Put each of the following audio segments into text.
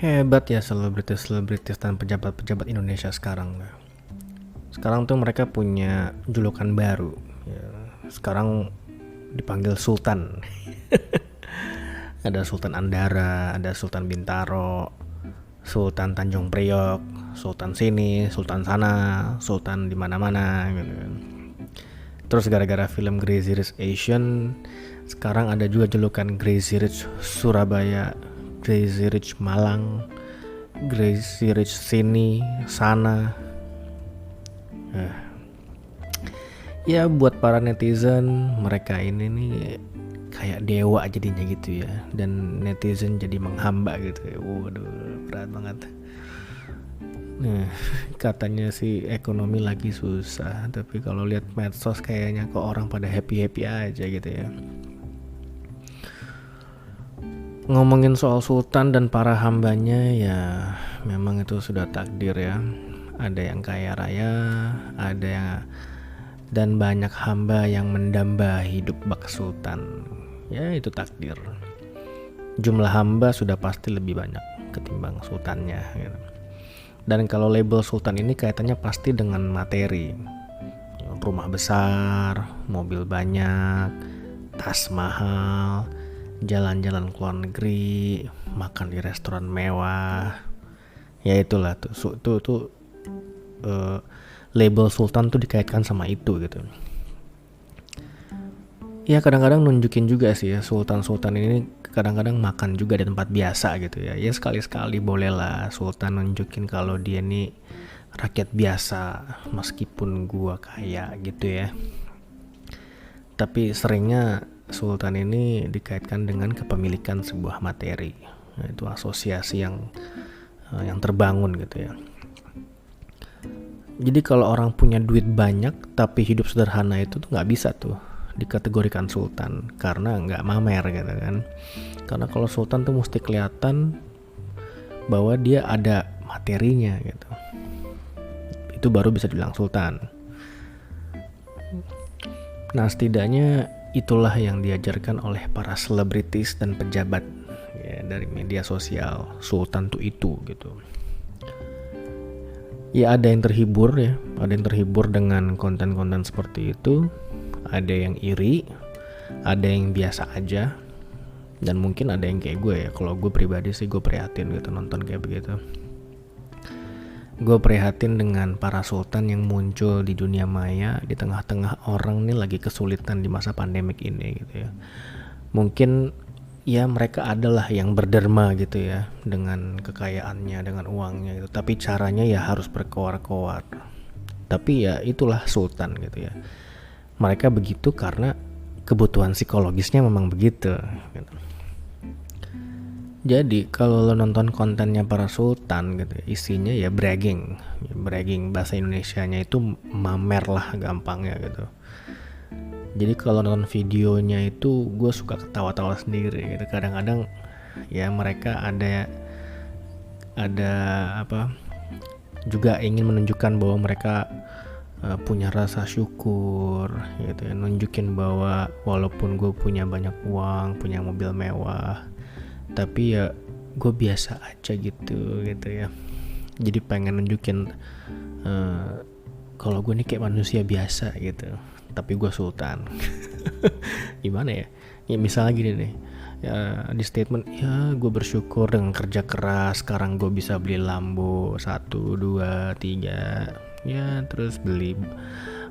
Hebat ya selebritis-selebritis dan pejabat-pejabat Indonesia sekarang. Sekarang tuh mereka punya julukan baru. Ya, sekarang dipanggil Sultan. Ada Sultan Andara, ada Sultan Bintaro, Sultan Tanjung Priok, Sultan sini, Sultan sana, Sultan di mana-mana gitu kan. Terus gara-gara film Crazy Rich Asian, sekarang ada juga julukan Crazy Rich Surabaya, Crazy Rich Malang, Crazy Rich sini, sana. Ya buat para netizen, mereka ini nih kayak dewa jadinya gitu ya. Dan netizen jadi menghamba gitu ya. Waduh, berat banget. Nah, katanya sih ekonomi lagi susah, tapi kalau lihat medsos kayaknya kok orang pada happy-happy aja gitu ya. Ngomongin soal sultan dan para hambanya, ya memang itu sudah takdir ya. Ada yang kaya raya, ada yang dan banyak hamba yang mendamba hidup bak sultan. Ya itu takdir. Jumlah hamba sudah pasti lebih banyak ketimbang sultannya gitu. Dan kalau label sultan ini kaitannya pasti dengan materi. Rumah besar, mobil banyak, tas mahal, jalan-jalan ke luar negeri, makan di restoran mewah. Ya itulah tuh label sultan tuh dikaitkan sama itu gitu. Ya kadang-kadang nunjukin juga sih ya, sultan-sultan ini kadang-kadang makan juga di tempat biasa gitu ya. Ya sekali-sekali bolehlah sultan nunjukin kalau dia nih rakyat biasa meskipun gua kaya gitu ya. Tapi seringnya sultan ini dikaitkan dengan kepemilikan sebuah materi. Nah, itu asosiasi yang terbangun gitu ya. Jadi kalau orang punya duit banyak tapi hidup sederhana itu tuh nggak bisa tuh dikategorikan sultan karena nggak mamer gitu kan. Karena kalau sultan tuh mesti kelihatan bahwa dia ada materinya gitu. Itu baru bisa dibilang sultan. Nah setidaknya itulah yang diajarkan oleh para selebritis dan pejabat ya, dari media sosial. Sultan tuh itu gitu. Ya ada yang terhibur ya, ada yang terhibur dengan konten-konten seperti itu, ada yang iri, ada yang biasa aja, dan mungkin ada yang kayak gue ya. Kalau gue pribadi sih gue prihatin gitu nonton kayak begitu. Gue prihatin dengan para sultan yang muncul di dunia maya di tengah-tengah orang nih lagi kesulitan di masa pandemik ini gitu ya. Mungkin ya mereka adalah yang berderma gitu ya dengan kekayaannya, dengan uangnya gitu. Tapi caranya ya harus berkoar-koar. Tapi ya itulah sultan gitu ya. Mereka begitu karena kebutuhan psikologisnya memang begitu gitu. Jadi kalau lo nonton kontennya para sultan gitu ya, isinya ya bragging. Bahasa Indonesianya itu mamer lah gampangnya gitu. Jadi kalau nonton videonya itu gue suka ketawa-tawa sendiri gitu. Kadang-kadang ya mereka ada apa juga ingin menunjukkan bahwa mereka punya rasa syukur gitu ya, nunjukin bahwa walaupun gue punya banyak uang, punya mobil mewah, tapi ya gue biasa aja gitu ya. Jadi pengen nunjukin kalau gue nih kayak manusia biasa gitu, tapi gue sultan. Gimana ya? Ya misalnya gini deh, ya di statement ya gue bersyukur dengan kerja keras sekarang gue bisa beli Lambo 1, 2, 3 ya, terus beli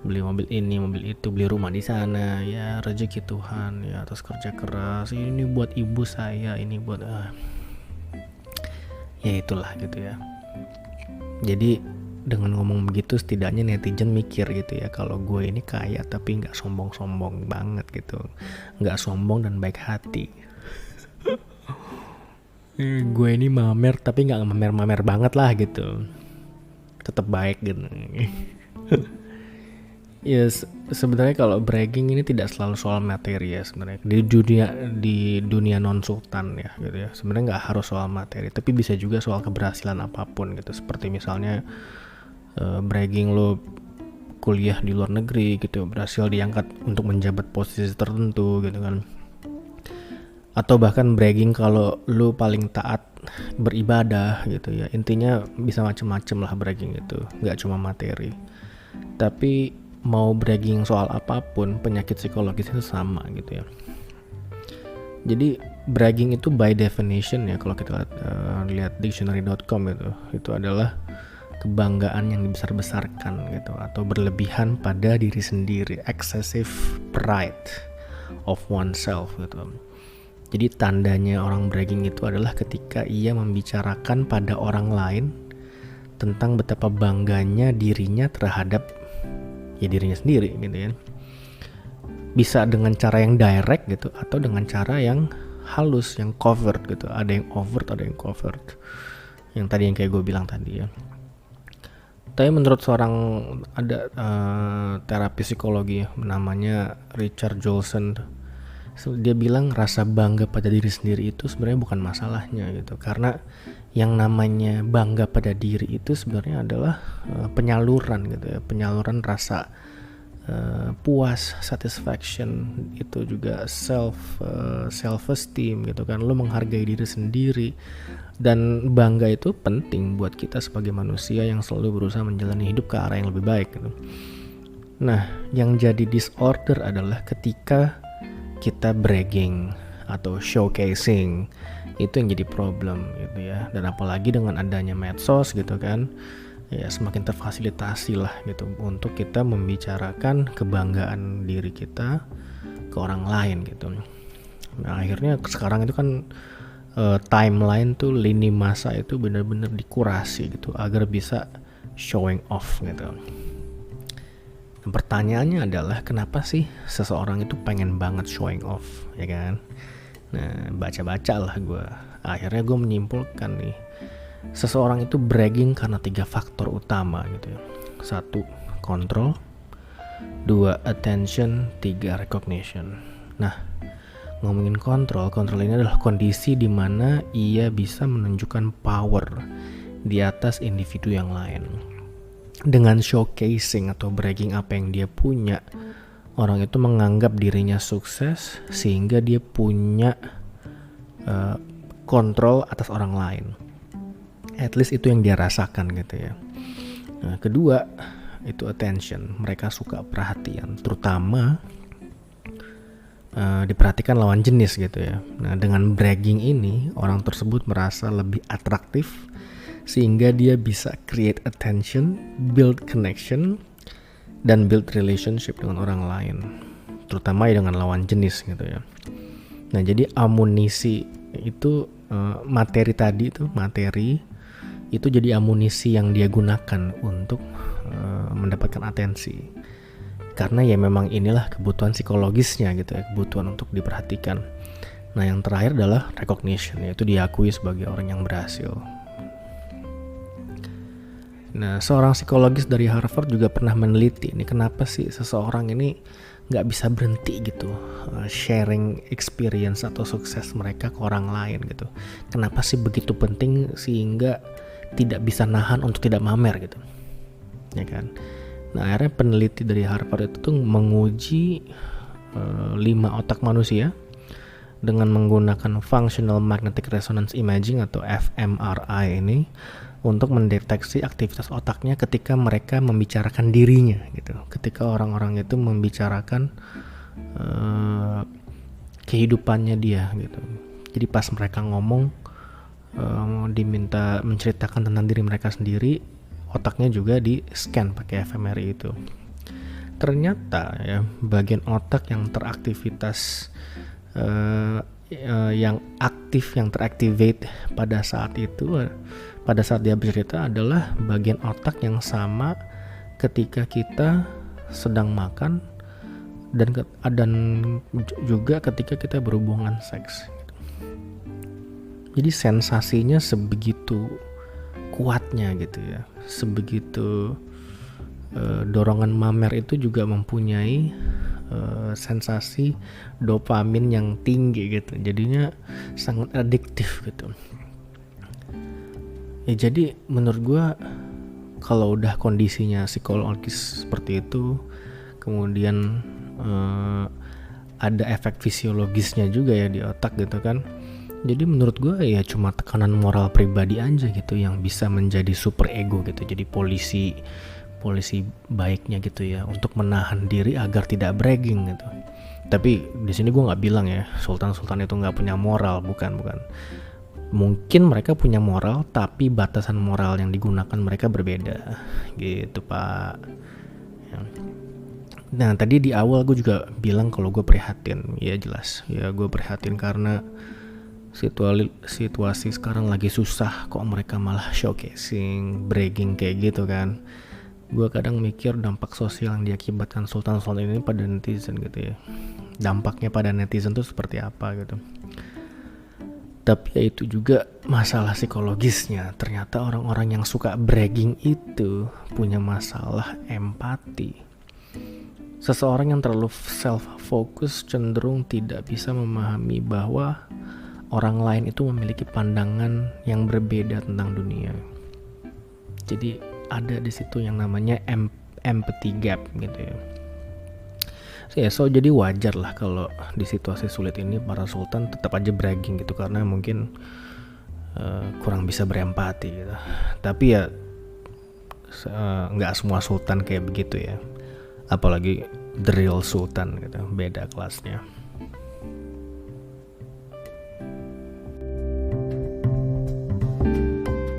mobil ini, mobil itu, beli rumah di sana, ya rezeki Tuhan ya, terus kerja keras ini buat ibu saya, ini buat ya itulah gitu ya. Jadi dengan ngomong begitu setidaknya netizen mikir gitu ya, kalau gue ini kaya tapi nggak sombong-sombong banget gitu, nggak sombong dan baik hati. Gue ini mamer tapi nggak mamer-mamer banget lah gitu, tetap baik gitu. Ya sebenarnya kalau bragging ini tidak selalu soal materi ya sebenarnya, di dunia non sultan ya gitu ya. Sebenarnya nggak harus soal materi, tapi bisa juga soal keberhasilan apapun gitu. Seperti misalnya bragging lo kuliah di luar negeri gitu, berhasil diangkat untuk menjabat posisi tertentu gitu kan. Atau bahkan bragging kalau lo paling taat beribadah gitu ya. Intinya bisa macam-macam lah bragging itu, nggak cuma materi. Tapi mau bragging soal apapun, penyakit psikologis itu sama gitu ya. Jadi bragging itu by definition ya, kalau kita lihat dictionary.com itu adalah kebanggaan yang dibesar-besarkan gitu, atau berlebihan pada diri sendiri, excessive pride of oneself gitu. Jadi tandanya orang bragging itu adalah ketika ia membicarakan pada orang lain tentang betapa bangganya dirinya terhadap ya dirinya sendiri gitu ya. Bisa dengan cara yang direct gitu, atau dengan cara yang halus, yang covert gitu. Ada yang overt, ada yang covert. Yang tadi yang kayak gue bilang tadi ya. Tapi menurut seorang ada terapi psikologi namanya Richard Jolson, dia bilang rasa bangga pada diri sendiri itu sebenarnya bukan masalahnya gitu. Karena yang namanya bangga pada diri itu sebenarnya adalah penyaluran gitu ya, penyaluran rasa puas, satisfaction, itu juga self esteem gitu kan. Lo menghargai diri sendiri, dan bangga itu penting buat kita sebagai manusia yang selalu berusaha menjalani hidup ke arah yang lebih baik gitu. Nah, yang jadi disorder adalah ketika kita bragging atau showcasing, itu yang jadi problem gitu ya. Dan apalagi dengan adanya medsos gitu kan, ya semakin terfasilitasi lah gitu untuk kita membicarakan kebanggaan diri kita ke orang lain gitu. Nah akhirnya sekarang itu kan timeline tuh, lini masa itu benar-benar dikurasi gitu agar bisa showing off gitu. Dan pertanyaannya adalah kenapa sih seseorang itu pengen banget showing off, ya kan? Nah baca-baca lah gue, akhirnya gue menyimpulkan nih, seseorang itu bragging karena 3 faktor utama gitu ya. 1, control. 2, attention. 3, recognition. Nah, ngomongin kontrol ini adalah kondisi di mana ia bisa menunjukkan power di atas individu yang lain. Dengan showcasing atau bragging apa yang dia punya, orang itu menganggap dirinya sukses sehingga dia punya kontrol atas orang lain. At least itu yang dia rasakan gitu ya. Nah, kedua itu attention. Mereka suka perhatian, terutama diperhatikan lawan jenis gitu ya. Nah, dengan bragging ini orang tersebut merasa lebih atraktif sehingga dia bisa create attention, build connection, dan build relationship dengan orang lain, terutama ya dengan lawan jenis gitu ya. Nah, jadi amunisi itu materi tadi itu itu jadi amunisi yang dia gunakan untuk mendapatkan atensi. Karena ya memang inilah kebutuhan psikologisnya gitu ya, kebutuhan untuk diperhatikan. Nah yang terakhir adalah recognition, yaitu diakui sebagai orang yang berhasil. Nah seorang psikologis dari Harvard juga pernah meneliti ini, kenapa sih seseorang ini gak bisa berhenti gitu sharing experience atau sukses mereka ke orang lain gitu. Kenapa sih begitu penting sehingga tidak bisa nahan untuk tidak mamer gitu, ya kan? Nah akhirnya peneliti dari Harvard itu tuh menguji 5 otak manusia dengan menggunakan Functional Magnetic Resonance Imaging atau fMRI ini untuk mendeteksi aktivitas otaknya ketika mereka membicarakan dirinya gitu. Ketika orang-orang itu membicarakan kehidupannya dia gitu. Jadi pas mereka ngomong diminta menceritakan tentang diri mereka sendiri, otaknya juga di scan pakai fMRI itu. Ternyata ya bagian otak yang teraktivitas yang aktif, yang teractivate pada saat itu, pada saat dia bercerita adalah bagian otak yang sama ketika kita sedang makan dan juga ketika kita berhubungan seks. Jadi sensasinya sebegitu kuatnya gitu ya, sebegitu dorongan mamer itu juga mempunyai sensasi dopamin yang tinggi gitu, jadinya sangat adiktif gitu ya. Jadi menurut gue kalau udah kondisinya psikologis seperti itu, kemudian ada efek fisiologisnya juga ya di otak gitu kan, Jadi menurut gue ya cuma tekanan moral pribadi aja gitu yang bisa menjadi super ego gitu. Jadi polisi baiknya gitu ya, untuk menahan diri agar tidak bragging gitu. Tapi di sini gue nggak bilang ya sultan-sultan itu nggak punya moral, bukan. Mungkin mereka punya moral, tapi batasan moral yang digunakan mereka berbeda gitu pak. Ya. Nah tadi di awal gue juga bilang kalau gue prihatin, ya jelas ya gue prihatin karena situasi sekarang lagi susah, kok mereka malah showcasing, bragging kayak gitu kan. Gue kadang mikir dampak sosial yang diakibatkan sultan-sultan ini pada netizen gitu ya. Dampaknya pada netizen tuh seperti apa gitu. Tapi ya itu juga masalah psikologisnya. Ternyata orang-orang yang suka bragging itu punya masalah empati. Seseorang yang terlalu self-focus cenderung tidak bisa memahami bahwa orang lain itu memiliki pandangan yang berbeda tentang dunia. Jadi ada di situ yang namanya empathy gap gitu ya. So jadi wajar lah kalau di situasi sulit ini para sultan tetap aja bragging gitu, karena mungkin kurang bisa berempati gitu. Tapi ya nggak semua sultan kayak begitu ya. Apalagi the real sultan gitu, beda kelasnya.